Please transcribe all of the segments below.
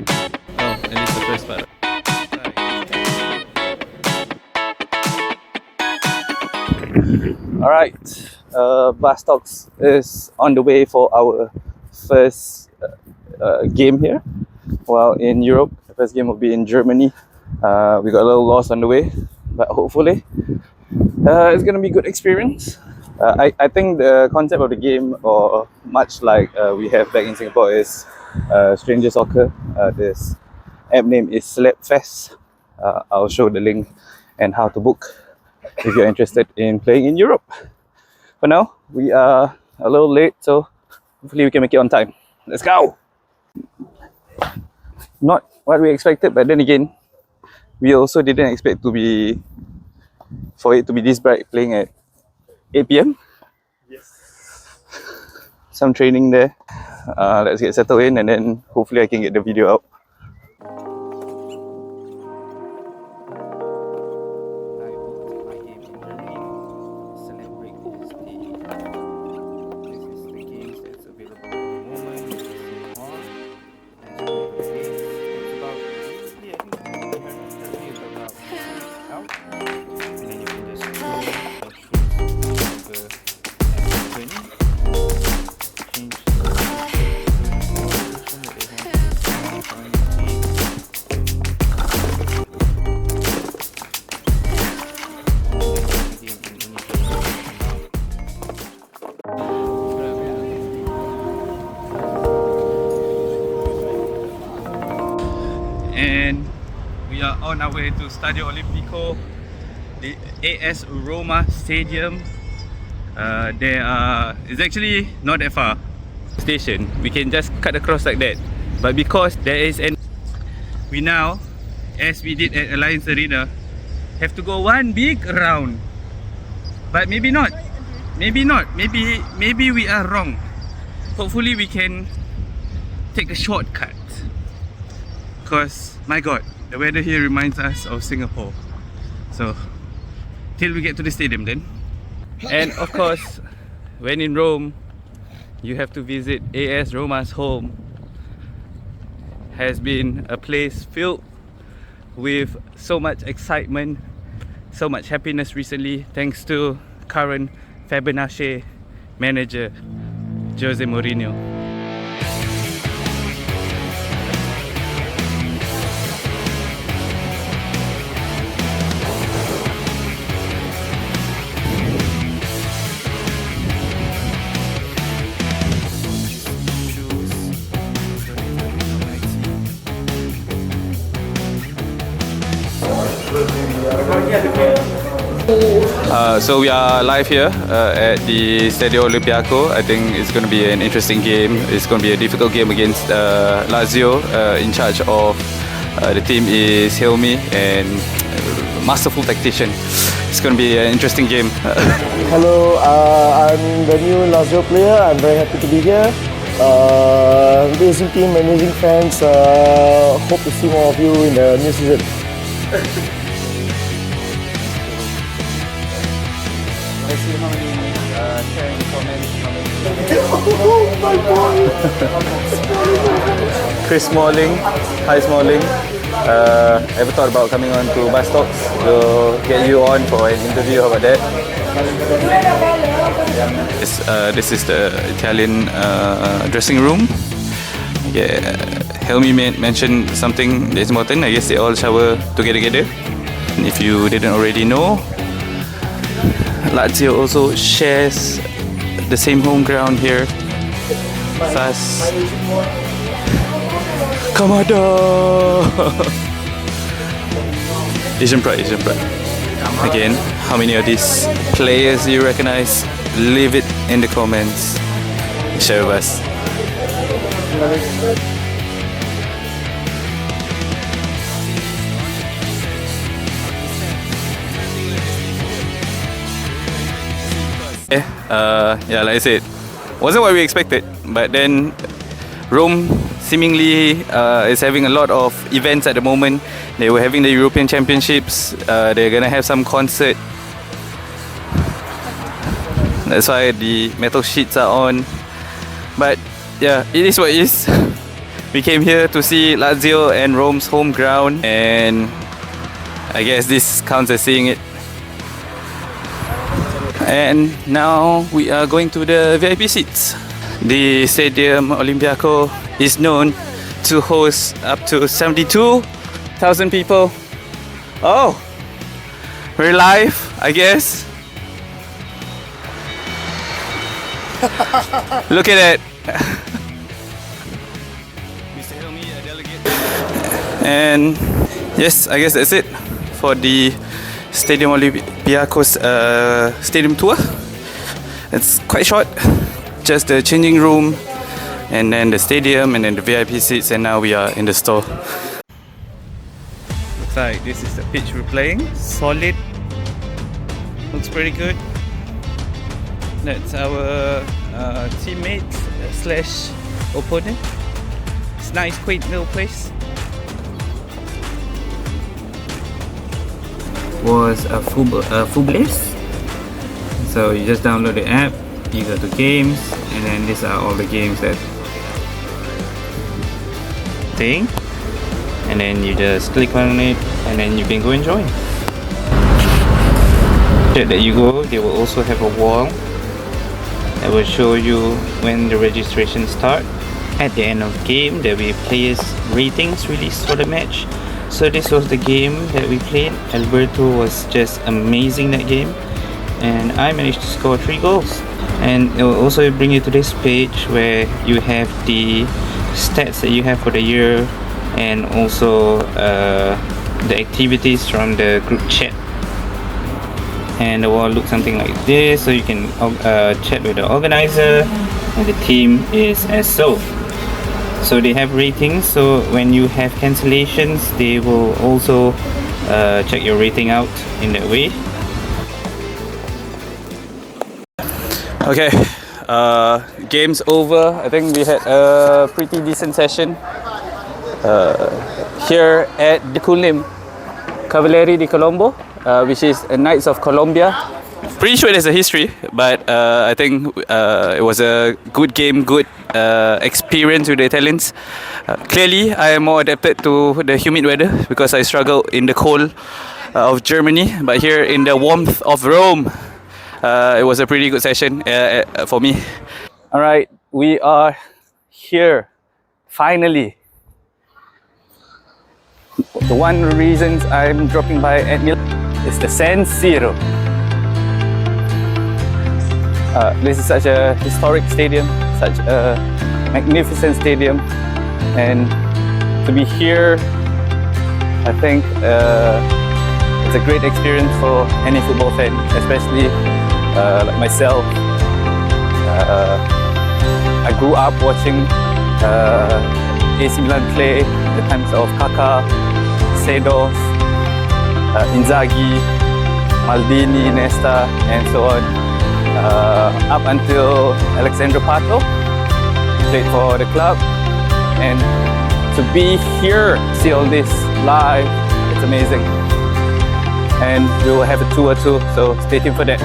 Oh, at least the first part. Alright, Baztalks is on the way for our first game here. Well, in Europe, the first game will be in Germany. We got a little lost on the way, but hopefully it's gonna be a good experience. I think the concept of the game, or much like we have back in Singapore, is Stranger Soccer. This app name is Slapfest. I'll show the link and how to book if you're interested in playing in Europe. For now, we are a little late, so hopefully we can make it on time. Let's go! Not what we expected, but then again, we also didn't expect for it to be this bright, playing at 8 p.m. Yes. Some training there. Let's get settled in, and then hopefully I can get the video out. And we are on our way to Stadio Olimpico, the asroma stadium. It's actually not that far station. We can just cut across like that, but because there is we now, as we did at Alliance Arena, have to go one big round. But maybe not, maybe we are wrong. Hopefully we can take a shortcut, because my god, the weather here reminds us of Singapore. So till we get to the stadium then. And of course, when in Rome, you have to visit AS Roma's home. Has been a place filled with so much excitement, so much happiness recently, thanks to current Fabregas manager Jose Mourinho. So we are live here at the Stadio Olimpico. I think it's going to be an interesting game. It's going to be a difficult game against Lazio. In charge of the team is Helmi, and masterful tactician. It's going to be an interesting game. Hello, I'm the new Lazio player. I'm very happy to be here. Amazing team, amazing fans. Hope to see more of you in the new season. Let's see how many sharing comments. Oh my God! Chris Smalling, hi Smalling. Ever thought about coming on to Baztalks? We'll get you on for an interview. How about that? This is the Italian dressing room. Yeah, Helmi mentioned something that's important. I guess they all shower together. And if you didn't already know, Lazio also shares the same home ground here. Thus, Kamada! Asian pride. Again, how many of these players do you recognize? Leave it in the comments. Share with us. Yeah, like I said, wasn't what we expected, but then Rome seemingly is having a lot of events at the moment. They were having the European Championships, they're gonna have some concert. That's why the metal sheets are on. But yeah, it is what it is. We came here to see Lazio and Rome's home ground, and I guess this counts as seeing it. And now we are going to the VIP seats. The Stadium Olimpico is known to host up to 72,000 people. Oh, we're live, I guess. Look at that. And yes, I guess that's it for the Stadium Olympiacos stadium tour. It's quite short, just the changing room and then the stadium and then the VIP seats, and now we are in the store. Looks like this is the pitch we're playing. Solid, looks pretty good. That's our teammate slash opponent. It's a nice, quaint little place. Was a Fubles. So you just download the app, you go to games, and then these are all the games that thing, and then you just click on it, and then you can go and join. That you go, they will also have a wall that will show you when the registration start. At the end of the game, there will be players ratings released for the match. So this was the game that we played. Alberto was just amazing that game, and I managed to score 3 goals. And it will also bring you to this page where you have the stats that you have for the year, and also the activities from the group chat. And the wall looks something like this, so you can chat with the organizer, and the team is as so. So they have ratings, so when you have cancellations, they will also check your rating out in that way. Okay, game's over. I think we had a pretty decent session here at the Kulim Cavalieri di Colombo, which is Knights of Colombia. Pretty sure there's a history, but I think it was a good game, good experience with the Italians. Clearly, I am more adapted to the humid weather because I struggle in the cold of Germany, but here in the warmth of Rome, it was a pretty good session for me. Alright, we are here, finally. The one reason I'm dropping by acmilan is the San Siro. This is such a historic stadium, such a magnificent stadium, and to be here, I think it's a great experience for any football fan, especially like myself. I grew up watching AC Milan play the times of Kaká, Seedorf, Inzaghi, Maldini, Nesta, and so on. Up until Alexandre Pato, played for the club, and to be here, see all this live, it's amazing. And we will have a tour too, so stay tuned for that.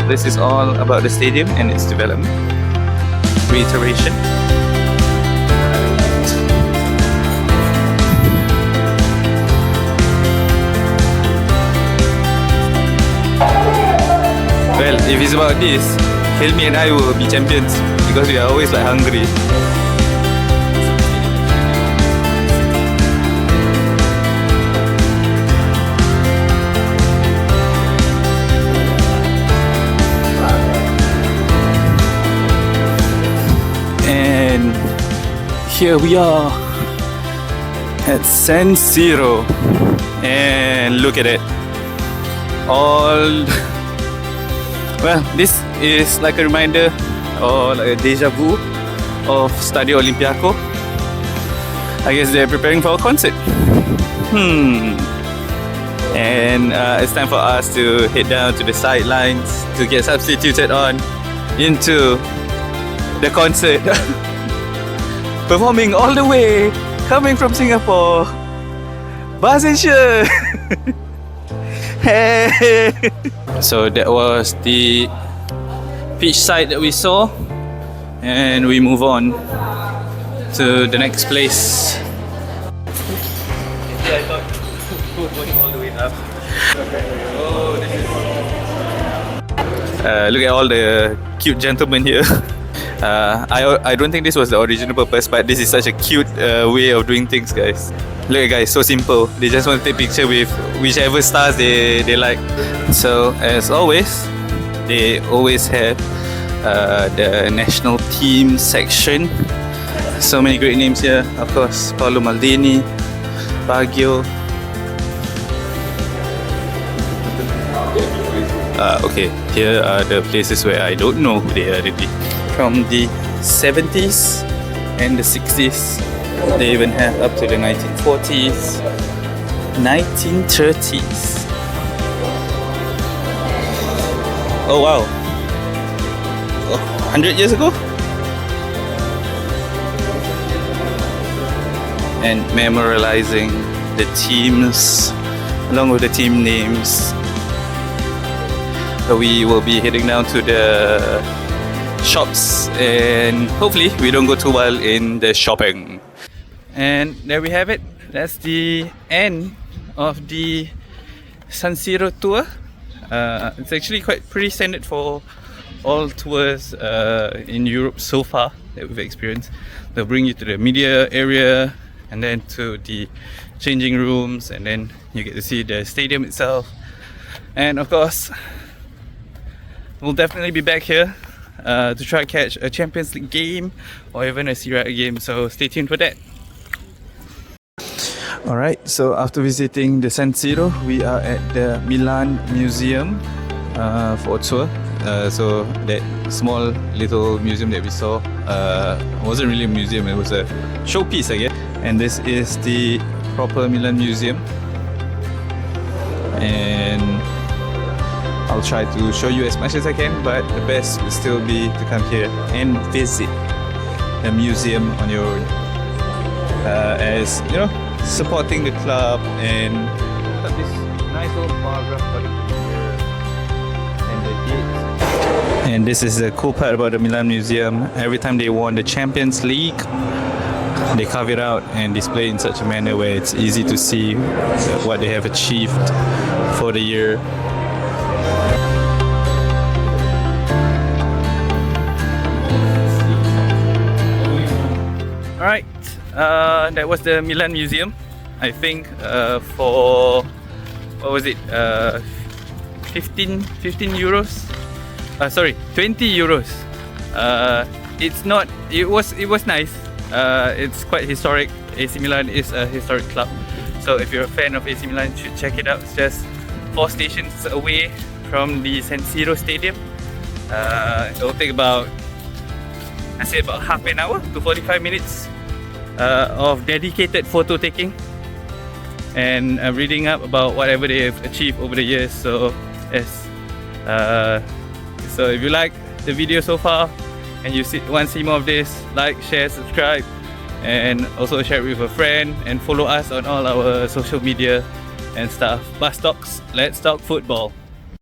This is all about the stadium and its development. Reiteration. Well, if it's about this, Hilmi and I will be champions because we are always like hungry. And here we are at San Siro, and look at it. All well, this is like a reminder or like a deja vu of Stadio Olimpico. I guess they're preparing for a concert. And it's time for us to head down to the sidelines to get substituted on into the concert. Performing all the way, coming from Singapore, Baztalks. Hey! So that was the pitch side that we saw, and we move on to the next place. Yeah, I thought we were going all the way up. Oh, this is... look at all the cute gentlemen here. I don't think this was the original purpose, but this is such a cute way of doing things, guys. Look at guys, so simple. They just want to take picture with whichever stars they like. So as always, they always have the national team section. So many great names here. Of course, Paolo Maldini, Baggio. Okay, here are the places where I don't know who they are really. From the 70s and the 60s. They even have up to the 1940s, 1930s. Oh wow, 100 years ago? And memorializing the teams along with the team names. We will be heading down to the shops, and hopefully we don't go too well in the shopping. And there we have it. That's the end of the San Siro tour. It's actually quite pretty standard for all tours in Europe so far that we've experienced. They'll bring you to the media area and then to the changing rooms, and then you get to see the stadium itself. And of course, we'll definitely be back here to try to catch a Champions League game or even a Serie A game, so stay tuned for that. Alright, so after visiting the San Siro, we are at the Milan Museum for a tour. So that small little museum that we saw wasn't really a museum, it was a showpiece, I guess. And this is the proper Milan Museum. And I'll try to show you as much as I can, but the best will still be to come here and visit the museum on your own. As you know, supporting the club, and got this nice old paragraph about the here and the gates. And this is the cool part about the Milan Museum. Every time they won the Champions League, they carve it out and display in such a manner where it's easy to see what they have achieved for the year. Alright, that was the Milan Museum. I think for, what was it, 15 euros? Sorry, 20 euros. It's not, it was nice. It's quite historic. AC Milan is a historic club. So if you're a fan of AC Milan, you should check it out. It's just 4 stations away from the San Siro Stadium. It'll take about, I say about half an hour to 45 minutes of dedicated photo taking and reading up about whatever they have achieved over the years. So yes, so if you like the video so far and you want to see more of this, like, share, subscribe, and also share it with a friend, and follow us on all our social media and stuff. Baztalks, let's talk football.